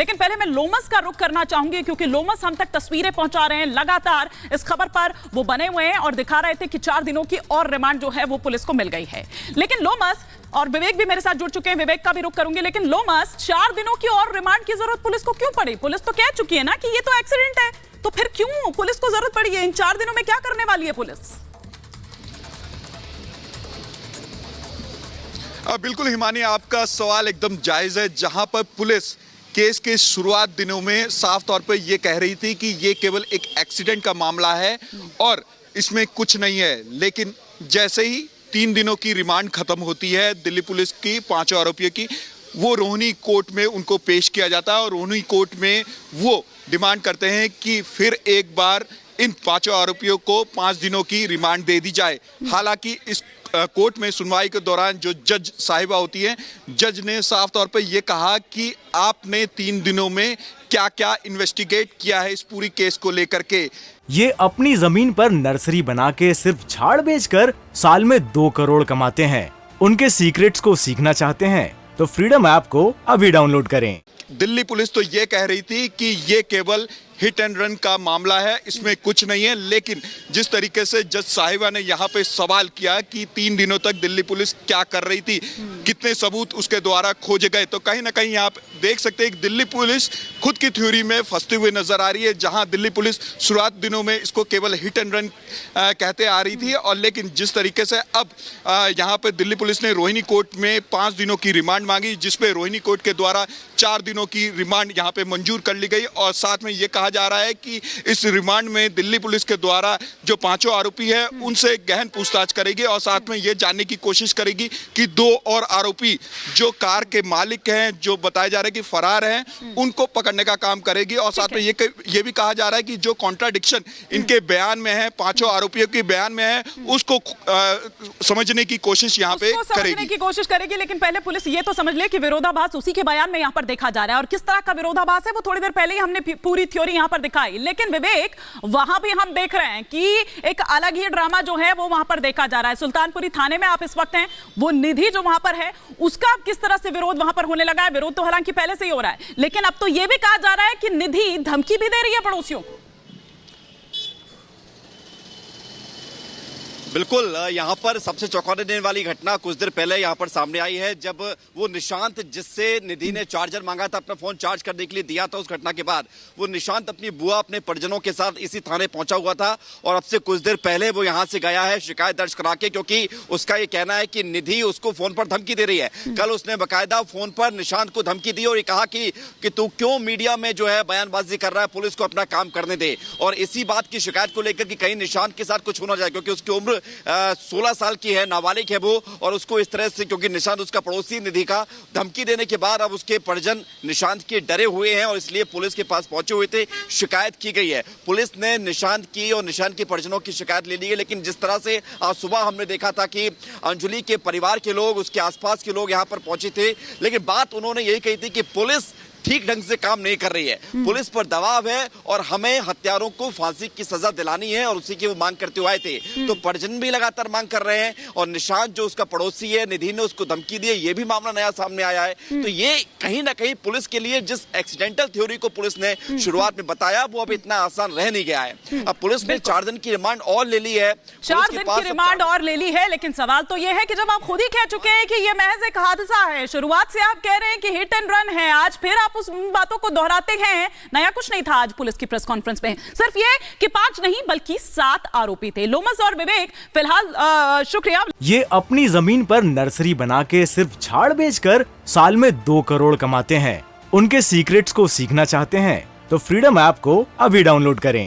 लेकिन पहले मैं लोमस का रुख करना चाहूंगी क्योंकि लोमस हम तक तस्वीरें पहुंचा रहे हैं लगातार। इस खबर पर वो बने हुए हैं और दिखा रहे थे कि 4 दिनों की और रिमांड जो है वो पुलिस को मिल गई है। लेकिन लोमस और विवेक भी मेरे साथ जुड़ चुके हैं, विवेक का भी रुख करूंगी। लेकिन लोमस, 4 दिनों की और रिमांड की जरूरत पुलिस को क्यों पड़ी? पुलिस तो कह चुकी है ना कि ये तो एक्सीडेंट है, तो फिर क्यों पुलिस को जरूरत पड़ी है? इन 4 दिनों में क्या करने वाली है पुलिस? बिल्कुल हिमानी, आपका सवाल एकदम जायज है। जहां पर पुलिस केस के शुरुआत दिनों में साफ तौर पर यह कह रही थी कि ये केवल एक एक्सीडेंट का मामला है और इसमें कुछ नहीं है, लेकिन जैसे ही 3 दिनों की रिमांड खत्म होती है दिल्ली पुलिस की 5 आरोपियों की, वो रोहिणी कोर्ट में उनको पेश किया जाता है और रोहिणी कोर्ट में वो डिमांड करते हैं कि फिर एक बार इन 5 आरोपियों को 5 दिनों की रिमांड दे दी जाए। हालांकि इस कोर्ट में सुनवाई के दौरान जो जज साहिबा होती है, जज ने साफ तौर पर यह कहा कि आपने 3 दिनों में क्या क्या इन्वेस्टिगेट किया है इस पूरी केस को लेकर के। ये अपनी जमीन पर नर्सरी बना के सिर्फ झाड़ बेचकर साल में 2 करोड़ कमाते हैं। उनके सीक्रेट्स को सीखना चाहते हैं तो फ्रीडम ऐप को अभी डाउनलोड करें। दिल्ली पुलिस तो ये कह रही थी कि ये केवल हिट एंड रन का मामला है, इसमें कुछ नहीं है, लेकिन जिस तरीके से जज साहिबा ने यहाँ पे सवाल किया कि 3 दिनों तक दिल्ली पुलिस क्या कर रही थी, कितने सबूत उसके द्वारा खोजे गए, तो कहीं ना कहीं आप देख सकते हैं कि दिल्ली पुलिस खुद की थ्योरी में फंसते हुए नजर आ रही है। जहां दिल्ली पुलिस शुरुआत दिनों में इसको केवल हिट एंड रन कहते आ रही थी, और लेकिन जिस तरीके से अब यहाँ पे दिल्ली पुलिस ने रोहिणी कोर्ट में 5 दिनों की रिमांड मांगी, जिसपे रोहिणी कोर्ट के द्वारा 4 दिनों की रिमांड यहाँ पे मंजूर कर ली गई, और साथ में ये कहा जा रहा है कि इस रिमांड में दिल्ली पुलिस के द्वारा जो 5 आरोपी है उनसे गहन पूछताछ करेगी और साथ में ये जानने की कोशिश करेगी कि 2 और आरोपी जो कार के मालिक हैं, जो बताए जा रहे हैं कि फरार हैं, उनको पकड़ने का काम करेगी। और साथ में ये भी कहा जा रहा है कि जो कॉन्ट्राडिक्शन इनके बयान में है, 5 आरोपियों के बयान में है, उसको समझने की कोशिश यहाँ पे करेगी। लेकिन पहले पुलिस ये तो समझ ले कि विरोधाभास उसी के बयान में यहाँ पर देखा जा रहा है, और किस तरह का विरोधाभास है वो थोड़ी देर पहले ही हमने पूरी थ्योरी यहाँ पर दिखाई। लेकिन विवेक, वहां भी हम देख रहे हैं कि एक अलग ही ड्रामा जो है वो वहां पर देखा जा रहा है। सुल्तानपुरी थाने में आप इस वक्त हैं, वो निधि जो वहां पर है उसका किस तरह से विरोध वहां पर होने लगा है। विरोध तो हालांकि पहले से ही हो रहा है, लेकिन अब तो यह भी कहा जा रहा है कि निधि धमकी भी दे रही है पड़ोसियों को। बिल्कुल, यहाँ पर सबसे चौंकाने देने वाली घटना कुछ देर पहले यहाँ पर सामने आई है, जब वो निशांत, जिससे निधि ने चार्जर मांगा था, अपना फोन चार्ज करने के लिए दिया था, उस घटना के बाद वो निशांत अपनी बुआ, अपने परिजनों के साथ इसी थाने पहुंचा हुआ था, और अब से कुछ देर पहले वो यहाँ से गया है शिकायत दर्ज करा के, क्योंकि उसका ये कहना है कि निधि उसको फोन पर धमकी दे रही है। कल उसने बाकायदा फोन पर निशांत को धमकी दी और ये कहा कि तू क्यों मीडिया में जो है बयानबाजी कर रहा है, पुलिस को अपना काम करने दे। और इसी बात की शिकायत को लेकर कि कहीं निशांत के साथ कुछ होना जाए, क्योंकि उसकी उम्र 16 साल की है, नाबालिग है वो, और उसको इस तरह से, क्योंकि निशांत उसका पड़ोसी निधि का, धमकी देने के बाद अब उसके परिजन निशांत के डरे हुए हैं और इसलिए पुलिस के पास पहुंचे हुए थे। शिकायत की गई है, पुलिस ने निशांत की और निशांत के परिजनों की शिकायत ले ली है। लेकिन जिस तरह से आज सुबह हमने देखा था कि अंजलि के परिवार के लोग, उसके आसपास के लोग यहां पर पहुंचे थे, लेकिन बात उन्होंने यही कही थी कि पुलिस ठीक ढंग से काम नहीं कर रही है, पुलिस पर दबाव है और हमें हत्यारों को फांसी की सजा दिलानी है, और उसी की वो मांग करते हुए आए थे। तो परिजन भी लगातार मांग कर रहे हैं, और निशांत जो उसका पड़ोसी है, निधि ने उसको धमकी दी है, ये भी मामला नया सामने आया है। तो ये कहीं ना कहीं पुलिस के लिए, जिस एक्सीडेंटल थ्योरी को पुलिस ने शुरुआत में बताया, वो अब इतना आसान रह नहीं गया है। अब पुलिस ने 4 दिन की रिमांड और ले ली है, 4 दिन की रिमांड और ले ली है। लेकिन सवाल तो ये है कि जब आप खुद ही कह चुके हैं कि ये महज एक हादसा है, शुरुआत से आप कह रहे हैं कि हिट एंड रन है, आज फिर आप उस बातों को दोहराते हैं। नया कुछ नहीं था आज पुलिस की प्रेस कॉन्फ्रेंस में, सिर्फ ये कि 5 नहीं बल्कि 7 आरोपी थे। लोमस और विवेक, फिलहाल शुक्रिया। ये अपनी जमीन पर नर्सरी बना के सिर्फ झाड़ बेचकर साल में 2 करोड़ कमाते हैं। उनके सीक्रेट्स को सीखना चाहते हैं तो फ्रीडम ऐप को अभी डाउनलोड करें।